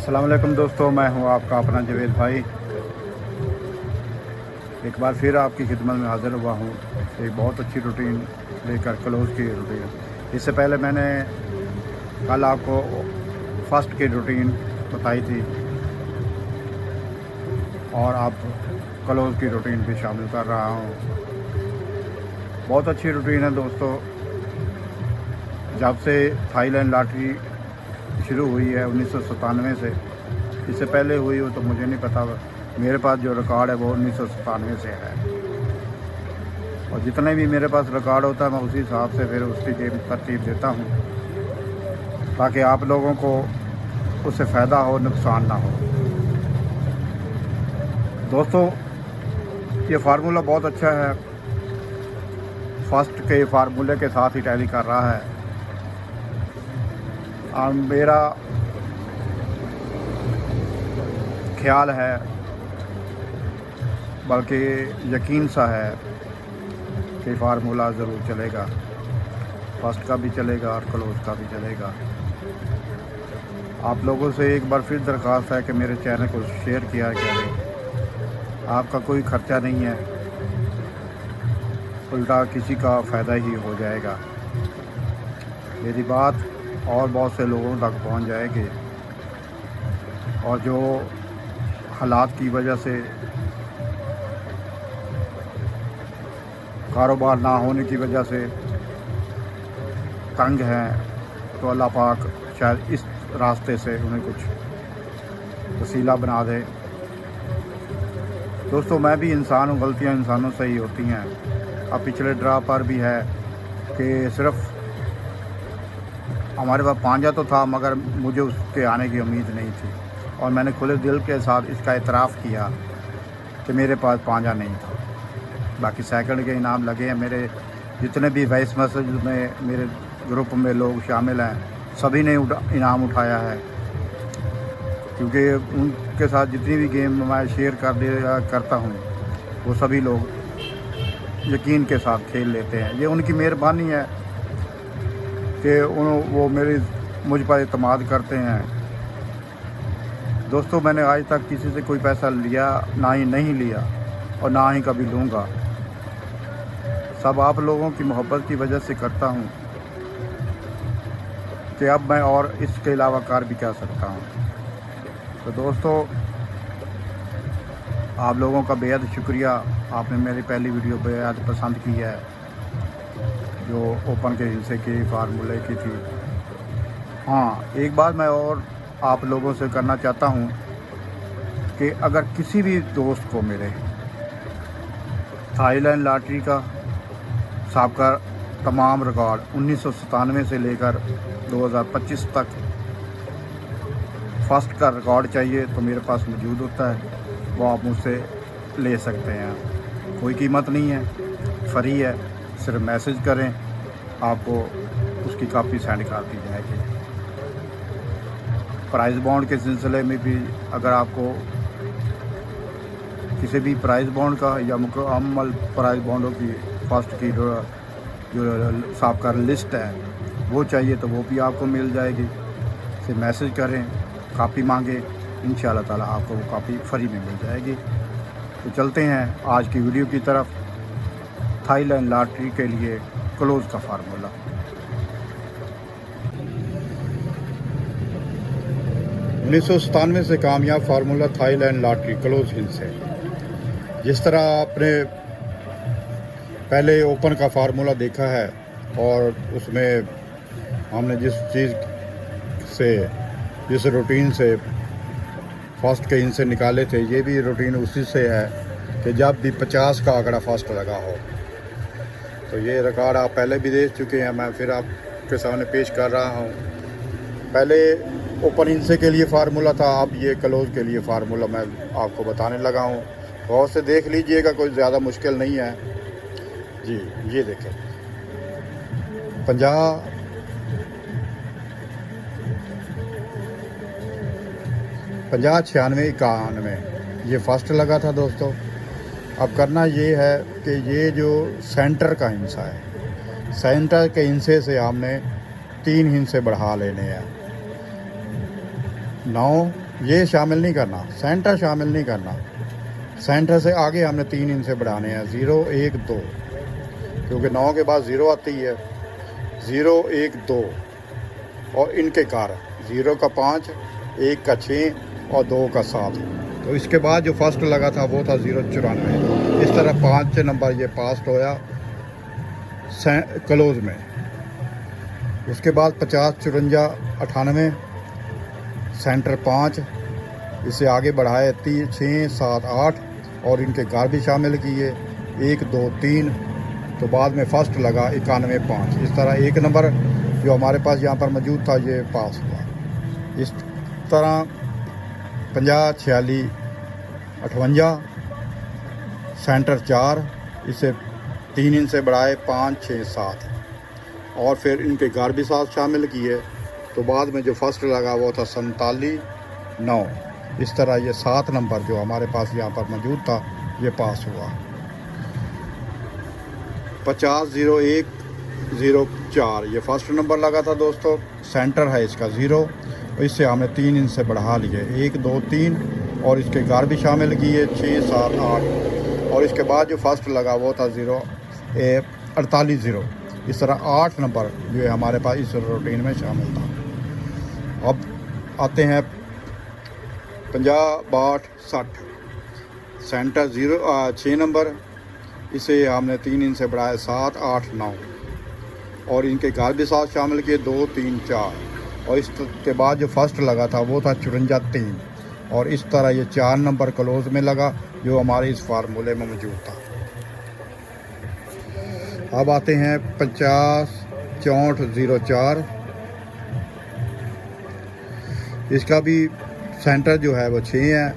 अस्सलाम वालेकुम दोस्तों, मैं हूं आपका अपना जवेद भाई। एक बार फिर आपकी खिदमत में हाज़िर हुआ हूं एक बहुत अच्छी रूटीन लेकर, क्लोज़ की रूटीन। इससे पहले मैंने कल आपको फर्स्ट की रूटीन बताई थी और अब क्लोज़ की रूटीन भी शामिल कर रहा हूं। बहुत अच्छी रूटीन है दोस्तों। जब से थाईलैंड लॉटरी शुरू हुई है 1997 से, इससे पहले हुई हो तो मुझे नहीं पता। मेरे पास जो रिकॉर्ड है वो 1997 से है और जितने भी मेरे पास रिकॉर्ड होता है मैं उसी हिसाब से फिर उसकी गेम तरतीब देता हूँ ताकि आप लोगों को उससे फ़ायदा हो, नुकसान ना हो। दोस्तों, ये फार्मूला बहुत अच्छा है, फर्स्ट के फार्मूले के साथ ही टैली कर रहा है और मेरा ख्याल है, बल्कि यकीन सा है कि फार्मूला ज़रूर चलेगा। फर्स्ट का भी चलेगा और क्लोज़ का भी चलेगा। आप लोगों से एक बार फिर दरख्वास्त है कि मेरे चैनल को शेयर किया करें। आपका कोई ख़र्चा नहीं है, उल्टा किसी का फ़ायदा ही हो जाएगा। मेरी बात और बहुत से लोगों तक पहुंच जाएगी और जो हालात की वजह से, कारोबार ना होने की वजह से तंग हैं, तो अल्लाह पाक शायद इस रास्ते से उन्हें कुछ वसीला बना दे। दोस्तों, मैं भी इंसान हूँ, गलतियाँ इंसानों से ही होती हैं। अब पिछले ड्रा पर भी है कि सिर्फ हमारे पास पांजा तो था मगर मुझे उसके आने की उम्मीद नहीं थी और मैंने खुले दिल के साथ इसका एतराफ़ किया कि मेरे पास पांजा नहीं था। बाकी सेकंड के इनाम लगे हैं। मेरे जितने भी वॉइस मैसेज में मेरे ग्रुप में लोग शामिल हैं, सभी ने इनाम उठाया है, क्योंकि उनके साथ जितनी भी गेम मैं शेयर करता हूँ वो सभी लोग यकीन के साथ खेल लेते हैं। ये उनकी मेहरबानी है कि वो मुझ पर एतमाद करते हैं। दोस्तों, मैंने आज तक किसी से कोई पैसा लिया ना ही नहीं लिया और ना ही कभी लूँगा। सब आप लोगों की मोहब्बत की वजह से करता हूँ कि अब मैं और इसके अलावा कर भी क्या सकता हूँ। तो दोस्तों, आप लोगों का बेहद शुक्रिया। आपने मेरी पहली वीडियो बेहद पसंद की है जो ओपन के हिस्से की फार्मूले की थी। हाँ, एक बात मैं और आप लोगों से करना चाहता हूँ कि अगर किसी भी दोस्त को मेरे थाईलैंड लॉटरी का साबका तमाम रिकॉर्ड 1997 से लेकर 2025 तक फर्स्ट का रिकॉर्ड चाहिए तो मेरे पास मौजूद होता है, वो आप मुझसे ले सकते हैं। कोई कीमत नहीं है, फ्री है। सिर्फ मैसेज करें, आपको उसकी कॉपी सेंड कर दी जाएगी। प्राइज़ बॉन्ड के सिलसिले में भी अगर आपको किसी भी प्राइज़ बॉन्ड का या मुकम्मल प्राइज़ बॉन्डों की फर्स्ट की जो साबका लिस्ट है वो चाहिए तो वो भी आपको मिल जाएगी। सिर्फ मैसेज करें, कॉपी मांगे, इंशाअल्लाह ताला आपको वो कॉपी फ्री में मिल जाएगी। तो चलते हैं आज की वीडियो की तरफ। थाईलैंड लॉटरी के लिए क्लोज़ का फार्मूला। 1997 से कामयाब फार्मूला थाईलैंड लॉटरी क्लोज़ हिस्से। जिस तरह आपने पहले ओपन का फार्मूला देखा है और उसमें हमने जिस रूटीन से फर्स्ट के इनसे निकाले थे, ये भी रूटीन उसी से है कि जब भी 50 का आंकड़ा फर्स्ट लगा हो। तो ये रिकॉर्ड आप पहले भी देख चुके हैं, मैं फिर आपके सामने पेश कर रहा हूँ। पहले ओपन इनसे के लिए फार्मूला था, अब ये क्लोज़ के लिए फार्मूला मैं आपको बताने लगा हूँ। गौर से देख लीजिएगा, कोई ज़्यादा मुश्किल नहीं है जी। ये देखें, 50, 96, 91 ये फर्स्ट लगा था दोस्तों। अब करना ये है कि ये जो सेंटर का हिस्सा है, सेंटर के हिस्से से हमने 3 हिस्से बढ़ा लेने हैं। 9, ये शामिल नहीं करना, सेंटर शामिल नहीं करना। सेंटर से आगे हमने 3 इनसे बढ़ाने हैं, 0 1 2, क्योंकि 9 के बाद 0 आती है। 0 1 2 और इनके कार 0 का 5, 1 का 6 और 2 का 7। तो इसके बाद जो फर्स्ट लगा था वो था 094। इस तरह 5 नंबर ये पास होया क्लोज में। उसके बाद 50 54 98 सेंटर 5, इसे आगे बढ़ाए 3 6 7 8 और इनके घर भी शामिल किए 1 2 3। तो बाद में फर्स्ट लगा 91 5। इस तरह 1 नंबर जो हमारे पास यहाँ पर मौजूद था ये पास हुआ। इस तरह 50 46 58 सेंटर 4, इसे 3 इनसे बढ़ाए 5 6 7 और फिर इनके घर भी साथ शामिल किए। तो बाद में जो फर्स्ट लगा वो था 47 9। इस तरह ये 7 नंबर जो हमारे पास यहाँ पर मौजूद था ये पास हुआ। 50 01 04 ये फर्स्ट नंबर लगा था दोस्तों। सेंटर है इसका 0, इससे हमने 3 इनसे बढ़ा लिए 1 2 3 और इसके घर भी शामिल किए 6 7 8 और इसके बाद जो फर्स्ट लगा वो था 48 0। इस तरह 8 नंबर जो है हमारे पास इस रूटीन में शामिल था। अब आते हैं 50 62 60 सेंटर 6 नंबर, इसे हमने 3 इनसे बढ़ाया 7 8 9 और इनके घर भी साथ शामिल किए 2 3 4 और इसके बाद जो फर्स्ट लगा था वो था 54 3 और इस तरह ये 4 नंबर क्लोज में लगा जो हमारे इस फार्मूले में मौजूद था। अब आते हैं 50 64 04। इसका भी सेंटर जो है वो 6 है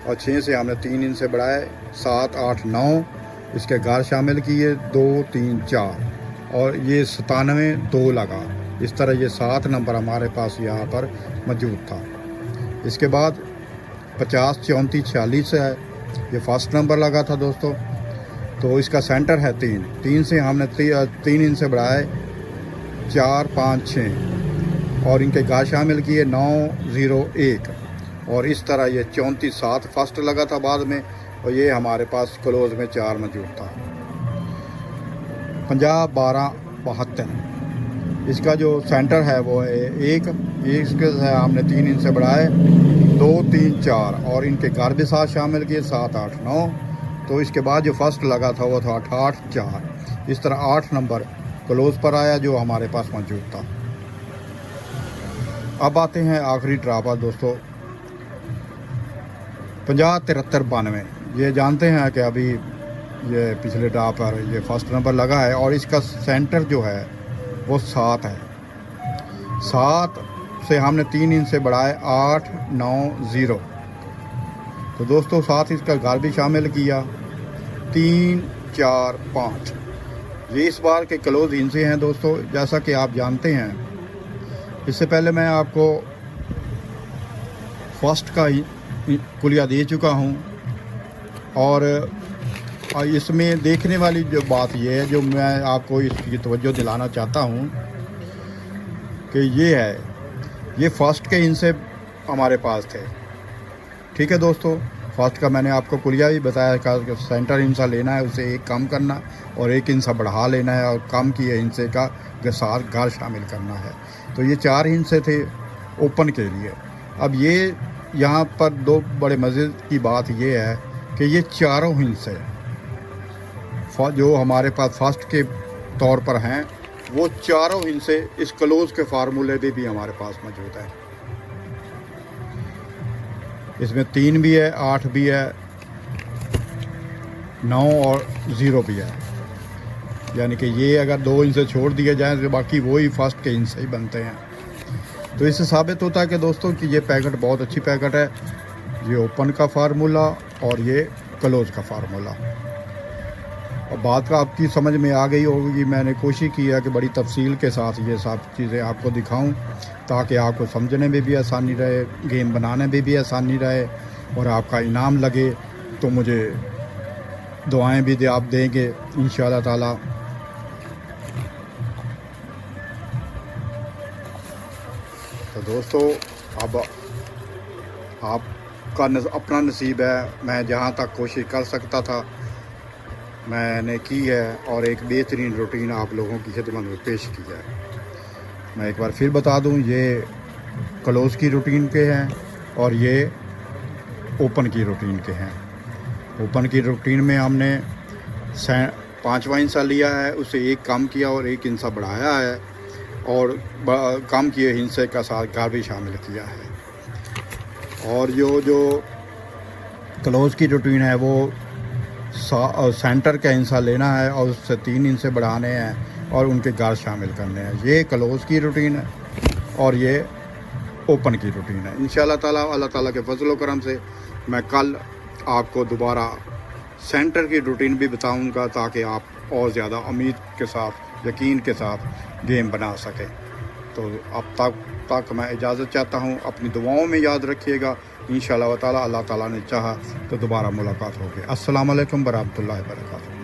और 6 से हमने 3 इनसे बढ़ाए 7 8 9, इसके घर शामिल किए 2 3 4 और ये 97 2 लगा। इस तरह ये 7 नंबर हमारे पास यहाँ पर मौजूद था। इसके बाद 50 34 46 है, ये फर्स्ट नंबर लगा था दोस्तों। तो इसका सेंटर है 3 से हमने 3 इनसे बढ़ाए 4 5 6 और इनके घर शामिल किए 9 0 1 और इस तरह ये 34 7 फर्स्ट लगा था बाद में और ये हमारे पास क्लोज में 4 मौजूद था। 50 12 72 इसका जो सेंटर है वो है 1, इसके हमने 3 इनसे बढ़ाए 2 3 4 और इनके घर भी साथ शामिल किए 7 8 9। तो इसके बाद जो फर्स्ट लगा था वो था 8 4। इस तरह 8 नंबर क्लोज पर आया जो हमारे पास मौजूद था। अब आते हैं आखिरी ड्रा पर दोस्तों 50 73 92। ये जानते हैं कि अभी ये पिछले ड्रा पर ये फर्स्ट नंबर लगा है और इसका सेंटर जो है वो 7 है। 7 से हमने 3 इनसे बढ़ाए 8 9 0। तो दोस्तों 7 इसका घर भी शामिल किया 3 4 5। ये इस बार के क्लोज इनसे हैं दोस्तों, जैसा कि आप जानते हैं। इससे पहले मैं आपको फर्स्ट का कुलिया दे चुका हूं और इसमें देखने वाली जो बात ये है जो मैं आपको इसकी तवज्जो दिलाना चाहता हूं कि ये फर्स्ट के इनसे हमारे पास थे। ठीक है दोस्तों, फर्स्ट का मैंने आपको कुलिया भी बताया कि सेंटर इंसा लेना है, उसे एक कम करना और एक इंसा बढ़ा लेना है और कम किए इंसे का साथ घर शामिल करना है। तो ये 4 हिंसे थे ओपन के लिए। अब ये यहाँ पर 2 बड़े मज़े की बात ये है कि ये चारों हिंसे जो हमारे पास फर्स्ट के तौर पर हैं वो चारों हिंसे इस क्लोज के फार्मूले में भी हमारे पास मौजूद है। इसमें 3 भी है, 8 भी है, 9 और 0 भी है। यानी कि ये अगर 2 इनसे छोड़ दिए जाएँ तो बाकी वही फर्स्ट के इनसे ही बनते हैं। तो इससे साबित होता है कि दोस्तों कि ये पैकेट बहुत अच्छी पैकेट है। ये ओपन का फार्मूला और ये क्लोज का फार्मूला। और बात का आपकी समझ में आ गई होगी। मैंने कोशिश की है कि बड़ी तफसील के साथ ये सब चीज़ें आपको दिखाऊं ताकि आपको समझने में भी आसानी रहे, गेम बनाने में भी आसानी रहे और आपका इनाम लगे। तो मुझे दुआएं भी आप देंगे इंशाअल्लाह ताला। तो दोस्तों अब आपका अपना नसीब है। मैं जहाँ तक कोशिश कर सकता था मैंने की है और एक बेहतरीन रूटीन आप लोगों की खिदमत में पेश की है। मैं एक बार फिर बता दूं, ये क्लोज़ की रूटीन के हैं और ये ओपन की रूटीन के हैं। ओपन की रूटीन में हमने 5वां हिस्सा लिया है, उसे एक कम किया और एक हिस्सा बढ़ाया है और कम किए हिस्से का साथ कार भी शामिल किया है। और जो क्लोज़ की रूटीन है वो सेंटर का हिस्सा लेना है और उससे 3 हिस्से बढ़ाने हैं और उनके गार शामिल करने हैं। ये क्लोज़ की रूटीन है और ये ओपन की रूटीन है। इंशाल्लाह ताला अल्लाह ताला के फजल व करम से मैं कल आपको दोबारा सेंटर की रूटीन भी बताऊंगा ताकि आप और ज़्यादा उम्मीद के साथ, यकीन के साथ गेम बना सकें। तो अब तक मैं इजाज़त चाहता हूँ। अपनी दुआओं में याद रखिएगा। इंशाअल्लाह ताला अल्लाह ताला ने चाहा तो दोबारा मुलाकात होगी। अस्सलाम वालेकुम व रहमतुल्लाहि व बरकातहू।